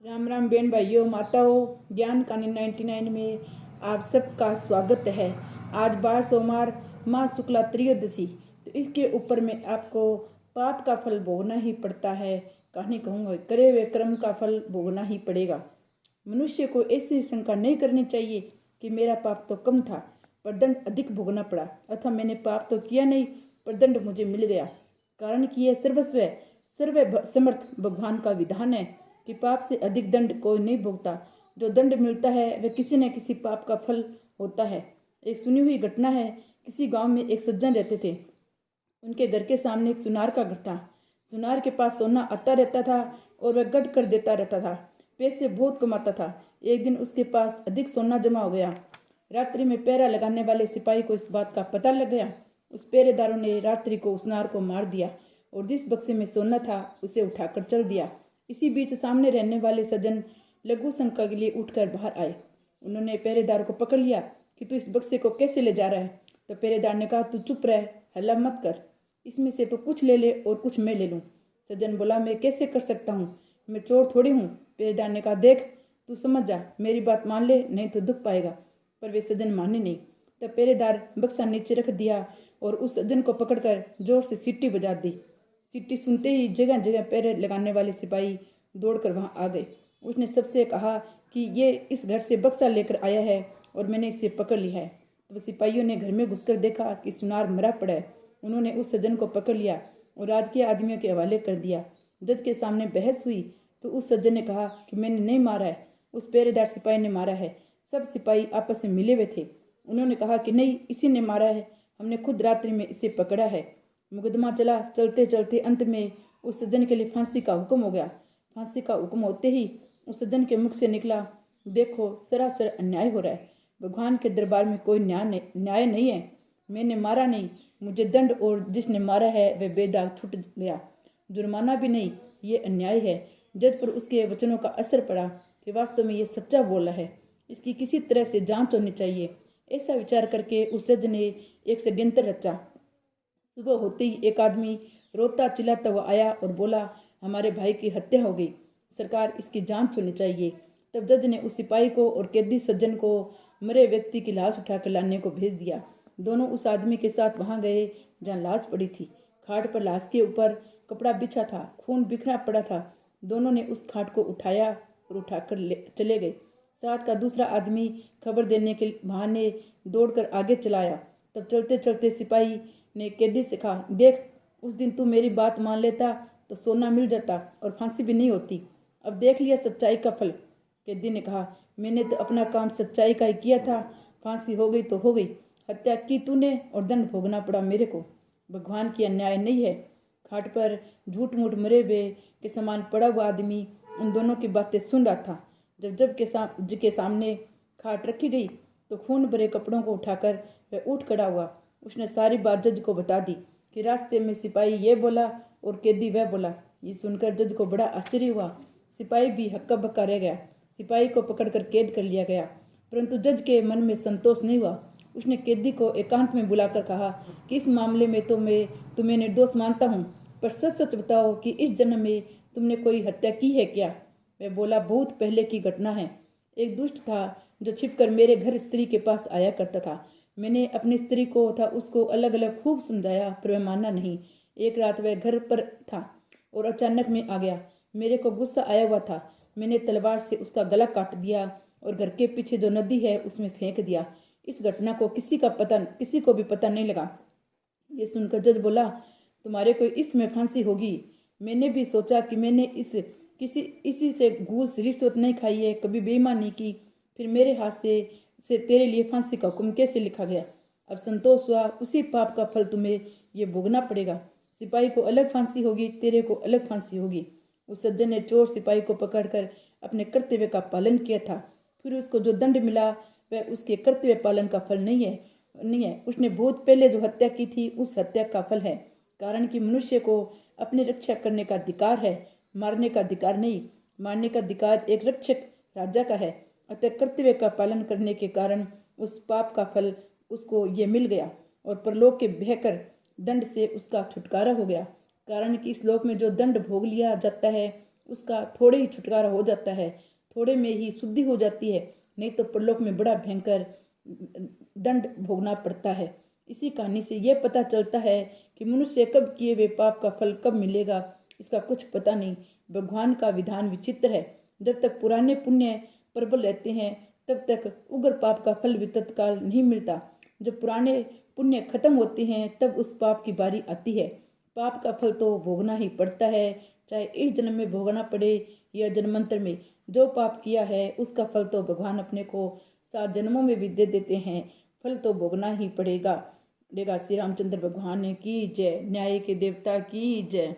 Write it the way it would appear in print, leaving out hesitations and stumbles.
राम राम बहन भाइयों माताओं, ज्ञान कहानी 99 में आप सबका स्वागत है। आज बार सोमवार माँ शुक्ला त्रयोदशी, तो इसके ऊपर में आपको पाप का फल भोगना ही पड़ता है। कहानी कहूँगा, करे हुए कर्म का फल भोगना ही पड़ेगा। मनुष्य को ऐसी शंका नहीं करनी चाहिए कि मेरा पाप तो कम था पर दंड अधिक भोगना पड़ा, अथवा मैंने पाप तो किया नहीं पर दंड मुझे मिल गया। कारण कि यह सर्व समर्थ भगवान का विधान है कि पाप से अधिक दंड कोई नहीं भोगता। जो दंड मिलता है वह किसी न किसी पाप का फल होता है। एक सुनी हुई घटना है। किसी गांव में एक सज्जन रहते थे। उनके घर के सामने एक सुनार का घर था। सुनार के पास सोना आता रहता था और वह गढ़ कर देता रहता था। पैसे बहुत कमाता था। एक दिन उसके पास अधिक सोना जमा हो गया। रात्रि में पहरा लगाने वाले सिपाही को इस बात का पता लग गया। उस पहरेदारों ने रात्रि को उस सुनार को मार दिया और जिस बक्से में सोना था उसे उठाकर चल दिया। इसी बीच सामने रहने वाले सज्जन लघु शंका के लिए उठकर बाहर आए। उन्होंने पहरेदार को पकड़ लिया कि तू इस बक्से को कैसे ले जा रहा है। तो पहरेदार ने कहा, तू चुप रह, हल्ला मत कर, इसमें से तो कुछ ले ले और कुछ मैं ले लूँ। सज्जन बोला, मैं कैसे कर सकता हूँ, मैं चोर थोड़ी हूँ। पहरेदार ने कहा, देख तू समझ जा, मेरी बात मान ले नहीं तो दुख पाएगा। पर वे सज्जन माने नहीं। तब पहरेदार बक्सा नीचे रख दिया और उस सज्जन को पकड़कर जोर से सीटी बजा दी। सीटी सुनते ही जगह जगह पहरे लगाने वाले सिपाही दौड़कर वहां आ गए। उसने सबसे कहा कि ये इस घर से बक्सा लेकर आया है और मैंने इसे पकड़ लिया है। तो सिपाहियों ने घर में घुसकर देखा कि सुनार मरा पड़ा है। उन्होंने उस सज्जन को पकड़ लिया और राजकीय आदमियों के हवाले कर दिया। जज के सामने बहस हुई तो उस सज्जन ने कहा कि मैंने नहीं मारा है, उस पहरेदार सिपाही ने मारा है। सब सिपाही आपस में मिले हुए थे। उन्होंने कहा कि नहीं, इसी ने मारा है, हमने खुद रात्रि में इसे पकड़ा है। मुकदमा चला। चलते चलते अंत में उस सज्जन के लिए फांसी का हुक्म हो गया। फांसी का हुक्म होते ही उस सज्जन के मुख से निकला, देखो सरासर अन्याय हो रहा है, भगवान के दरबार में कोई न्याय नहीं है। मैंने मारा नहीं, मुझे दंड और जिसने मारा है वह बेदाग छूट गया, जुर्माना भी नहीं, ये अन्याय है। जज पर उसके वचनों का असर पड़ा कि वास्तव में ये सच्चा बोला है, इसकी किसी तरह से जांच होनी चाहिए। ऐसा विचार करके उस जज ने एक षड्यंत्र रचा। सुबह होते ही एक आदमी रोता चिल्लाता हुआ आया और बोला, हमारे भाई की हत्या हो गई, सरकार इसकी जांच होनी चाहिए। तब जज ने उस सिपाही को और कैदी सज्जन को मरे व्यक्ति की लाश उठाकर लाने को भेज दिया। दोनों उस आदमी के साथ वहां गए जहां लाश पड़ी थी। खाट पर लाश के ऊपर कपड़ा बिछा था, खून बिखरा पड़ा था। दोनों ने उस खाट को उठाया और उठाकर चले गए। साथ का दूसरा आदमी खबर देने के बहाने दौड़कर आगे चलाया। तब चलते चलते सिपाही ने कैदी से कहा, देख उस दिन तू मेरी बात मान लेता तो सोना मिल जाता और फांसी भी नहीं होती। अब देख लिया सच्चाई का फल। कैदी ने कहा, मैंने तो अपना काम सच्चाई का ही किया था, फांसी हो गई तो हो गई, हत्या की तूने और दंड भोगना पड़ा मेरे को। भगवान की अन्याय नहीं है। खाट पर झूठ मूठ मरे हुए के समान पड़ा हुआ आदमी उन दोनों की बातें सुन रहा था। जब जज के सामने खाट रखी गई तो खून भरे कपड़ों को उठाकर वह उठ खड़ा हुआ। उसने सारी बात जज को बता दी कि रास्ते में सिपाही ये बोला और कैदी वह बोला। ये सुनकर जज को बड़ा आश्चर्य हुआ। सिपाही भी हक्का बक्का रह गया। सिपाही को पकड़कर कैद कर लिया गया, परंतु जज के मन में संतोष नहीं हुआ। उसने कैदी को एकांत में बुलाकर कहा कि इस मामले में तो मैं तुम्हें निर्दोष मानता हूँ, पर सच सच बताओ कि इस जन्म में तुमने कोई हत्या की है क्या। वह बोला, बहुत पहले की घटना है। एक दुष्ट था जो छिपकर मेरे घर स्त्री के पास आया करता था। मैंने अपनी स्त्री को था उसको अलग अलग खूब समझाया, पर वह माना नहीं। एक रात वह घर पर था और अचानक में आ गया। मेरे को गुस्सा आया हुआ था। मैंने तलवार से उसका गला काट दिया और घर के पीछे जो नदी है उसमें फेंक दिया। इस घटना को किसी को भी पता नहीं लगा। ये सुनकर जज बोला, तुम्हारे को इसमें फांसी होगी। मैंने भी सोचा कि मैंने इसी से घूस रिश्वत नहीं खाई है, कभी बेईमानी की, फिर मेरे हाथ से तेरे लिए फांसी का हुक्म कैसे लिखा गया। अब संतोष हुआ, उसी पाप का फल तुम्हें ये भोगना पड़ेगा। सिपाही को अलग फांसी होगी, तेरे को अलग फांसी होगी। उस सज्जन ने चोर सिपाही को पकड़कर अपने कर्तव्य का पालन किया था। फिर उसको जो दंड मिला वह उसके कर्तव्य पालन का फल नहीं है। उसने बहुत पहले जो हत्या की थी उस हत्या का फल है। कारण कि मनुष्य को अपनी रक्षा करने का अधिकार है, मारने का अधिकार नहीं। मारने का अधिकार एक रक्षक राजा का है। अतः कर्तव्य का पालन करने के कारण उस पाप का फल उसको ये मिल गया और परलोक के भयंकर दंड से उसका छुटकारा हो गया। कारण कि इस लोक में जो दंड भोग लिया जाता है उसका थोड़े ही छुटकारा हो जाता है, थोड़े में ही शुद्धि हो जाती है, नहीं तो परलोक में बड़ा भयंकर दंड भोगना पड़ता है। इसी कहानी से यह पता चलता है कि मनुष्य कब किए हुए पाप का फल कब मिलेगा, इसका कुछ पता नहीं। भगवान का विधान विचित्र है। जब तक पुराने पुण्य प्रबल रहते हैं तब तक उग्र पाप का फल भी तत्काल नहीं मिलता। जब पुराने पुण्य खत्म होते हैं तब उस पाप की बारी आती है। पाप का फल तो भोगना ही पड़ता है, चाहे इस जन्म में भोगना पड़े या जन्मांतर में। जो पाप किया है उसका फल तो भगवान अपने को 7 जन्मों में भी दे देते हैं, फल तो भोगना ही पड़ेगा। श्री रामचंद्र भगवान की जय, न्याय के देवता की जय।